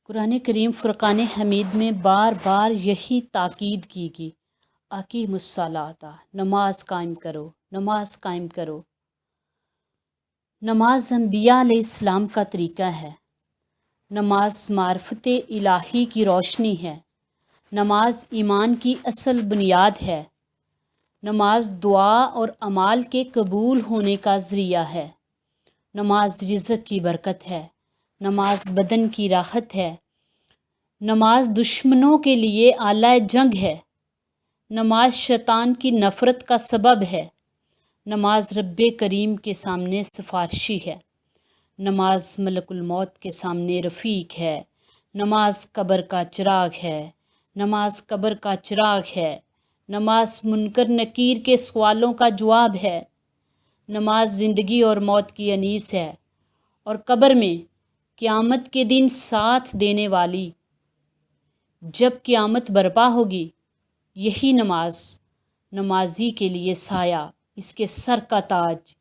قرآن کریم فرقان حمید میں بار بار یہی تاکید کی گئی، اقیموا الصلاۃ، نماز قائم کرو، نماز قائم کرو۔ نماز انبیاء علیہ السلام کا طریقہ ہے۔ نماز معرفت الہی کی روشنی ہے۔ نماز ایمان کی اصل بنیاد ہے۔ نماز دعا اور اعمال کے قبول ہونے کا ذریعہ ہے۔ نماز رزق کی برکت ہے۔ نماز بدن کی راحت ہے۔ نماز دشمنوں کے لیے آلہ جنگ ہے۔ نماز شیطان کی نفرت کا سبب ہے۔ نماز رب کریم کے سامنے سفارشی ہے۔ نماز ملک الموت کے سامنے رفیق ہے۔ نماز قبر کا چراغ ہے۔ نماز قبر کا چراغ ہے۔ نماز منکر نکیر کے سوالوں کا جواب ہے۔ نماز زندگی اور موت کی انیس ہے، اور قبر میں قیامت کے دن ساتھ دینے والی۔ جب قیامت برپا ہوگی، یہی نماز نمازی کے لیے سایہ، اس کے سر کا تاج،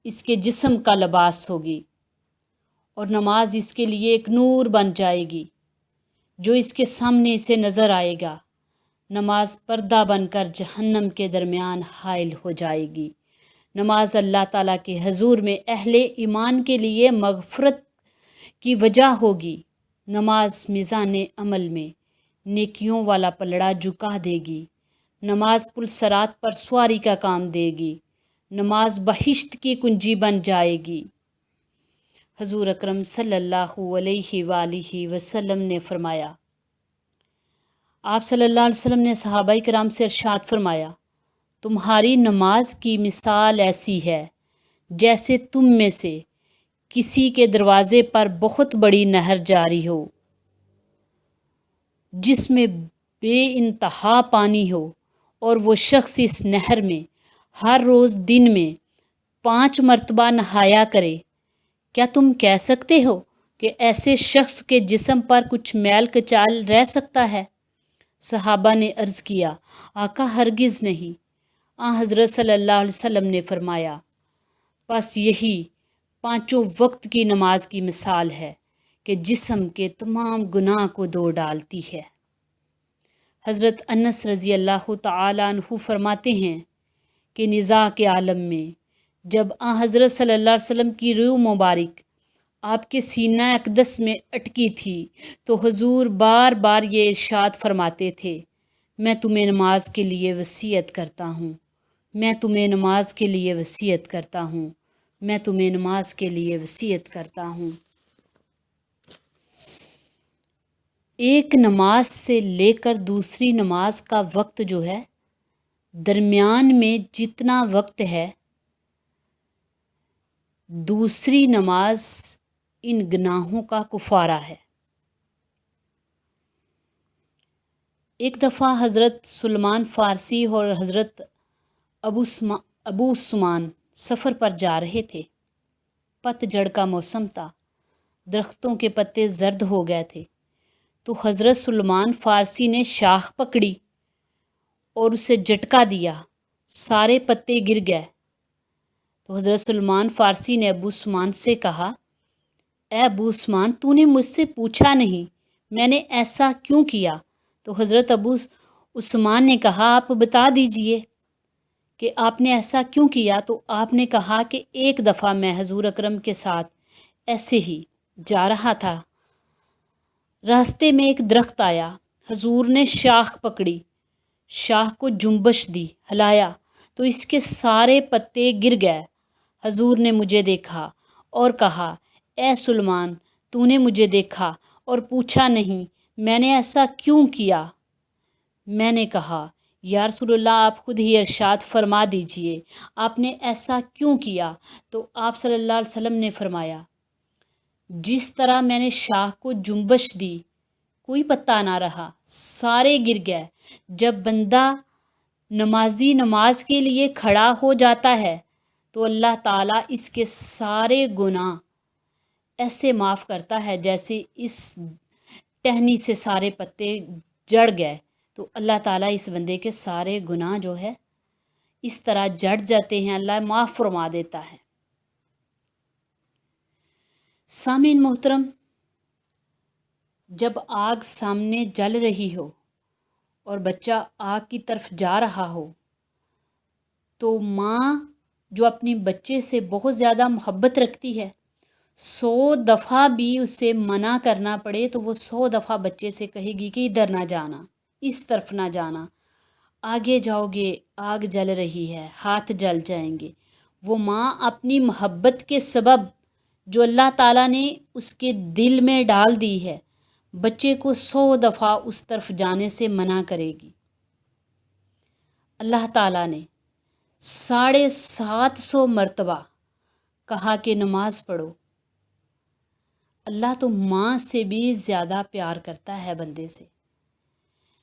اس کے جسم کا لباس ہوگی، اور نماز اس کے لیے ایک نور بن جائے گی جو اس کے سامنے سے نظر آئے گا۔ نماز پردہ بن کر جہنم کے درمیان حائل ہو جائے گی۔ نماز اللہ تعالیٰ کے حضور میں اہل ایمان کے لیے مغفرت کی وجہ ہوگی۔ نماز میزان عمل میں نیکیوں والا پلڑا جھکا دے گی۔ نماز پل صراط پر سواری کا کام دے گی۔ نماز بہشت کی کنجی بن جائے گی۔ حضور اکرم صلی اللہ علیہ وآلہ وسلم نے فرمایا، آپ صلی اللہ علیہ وسلم نے صحابہ کرام سے ارشاد فرمایا، تمہاری نماز کی مثال ایسی ہے جیسے تم میں سے کسی کے دروازے پر بہت بڑی نہر جاری ہو، جس میں بے انتہا پانی ہو، اور وہ شخص اس نہر میں ہر روز دن میں 5 مرتبہ نہایا کرے۔ کیا تم کہہ سکتے ہو کہ ایسے شخص کے جسم پر کچھ میل کچال رہ سکتا ہے؟ صحابہ نے عرض کیا، آقا ہرگز نہیں۔ حضرت صلی اللہ علیہ وسلم نے فرمایا، بس یہی 5 وقت کی نماز کی مثال ہے کہ جسم کے تمام گناہ کو دھو ڈالتی ہے۔ حضرت انس رضی اللہ تعالیٰ عنہ فرماتے ہیں کہ نزاع کے عالم میں جب حضرت صلی اللہ علیہ وسلم کی روح مبارک آپ کے سینہ اقدس میں اٹکی تھی تو حضور بار بار یہ ارشاد فرماتے تھے، میں تمہیں نماز کے لیے وصیت کرتا ہوں، میں تمہیں نماز کے لیے وصیت کرتا ہوں، میں تمہیں نماز کے لیے وصیت کرتا ہوں۔ ایک نماز سے لے کر دوسری نماز کا وقت جو ہے، درمیان میں جتنا وقت ہے، دوسری نماز ان گناہوں کا کفارہ ہے۔ ایک دفعہ حضرت سلمان فارسی اور حضرت ابو عثمان سفر پر جا رہے تھے۔ پت جھڑ کا موسم تھا، درختوں کے پتے زرد ہو گئے تھے، تو حضرت سلمان فارسی نے شاخ پکڑی اور اسے جھٹکا دیا، سارے پتے گر گئے۔ تو حضرت سلمان فارسی نے ابو عثمان سے کہا، اے ابو عثمان، تو نے مجھ سے پوچھا نہیں میں نے ایسا کیوں کیا؟ تو حضرت ابو عثمان نے کہا، آپ بتا دیجئے کہ آپ نے ایسا کیوں کیا؟ تو آپ نے کہا کہ ایک دفعہ میں حضور اکرم کے ساتھ ایسے ہی جا رہا تھا، راستے میں ایک درخت آیا، حضور نے شاخ پکڑی، شاخ کو جنبش دی، ہلایا تو اس کے سارے پتے گر گئے۔ حضور نے مجھے دیکھا اور کہا، اے سلمان، تو نے مجھے دیکھا اور پوچھا نہیں میں نے ایسا کیوں کیا؟ میں نے کہا، یا رسول اللہ، آپ خود ہی ارشاد فرما دیجئے آپ نے ایسا کیوں کیا؟ تو آپ صلی اللہ علیہ وسلم نے فرمایا، جس طرح میں نے شاخ کو جنبش دی، کوئی پتا نہ رہا، سارے گر گئے۔ جب بندہ نمازی نماز کے لیے کھڑا ہو جاتا ہے تو اللہ تعالیٰ اس کے سارے گناہ ایسے معاف کرتا ہے جیسے اس ٹہنی سے سارے پتے جڑ گئے، تو اللہ تعالیٰ اس بندے کے سارے گناہ جو ہے اس طرح جڑ جاتے ہیں، اللہ معاف فرما دیتا ہے۔ سامعین محترم، جب آگ سامنے جل رہی ہو اور بچہ آگ کی طرف جا رہا ہو تو ماں جو اپنی بچے سے بہت زیادہ محبت رکھتی ہے، 100 دفعہ بھی اسے منع کرنا پڑے تو وہ 100 دفعہ بچے سے کہے گی کہ ادھر نہ جانا، اس طرف نہ جانا، آگے جاؤ گے آگ جل رہی ہے، ہاتھ جل جائیں گے۔ وہ ماں اپنی محبت کے سبب جو اللہ تعالیٰ نے اس کے دل میں ڈال دی ہے، بچے کو 100 دفعہ اس طرف جانے سے منع کرے گی۔ اللہ تعالیٰ نے 750 مرتبہ کہا کہ نماز پڑھو۔ اللہ تو ماں سے بھی زیادہ پیار کرتا ہے بندے سے۔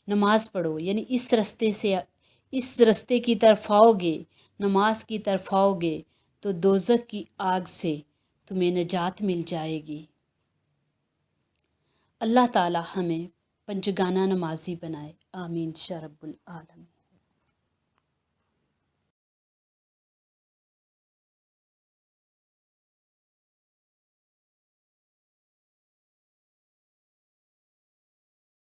نماز پڑھو یعنی اس رستے کی طرف آؤ گے، نماز کی طرف آؤ گے تو دوزخ کی آگ سے تمہیں نجات مل جائے گی۔ اللہ تعالی ہمیں پنجگانہ نمازی بنائے، آمین یا رب العالمین۔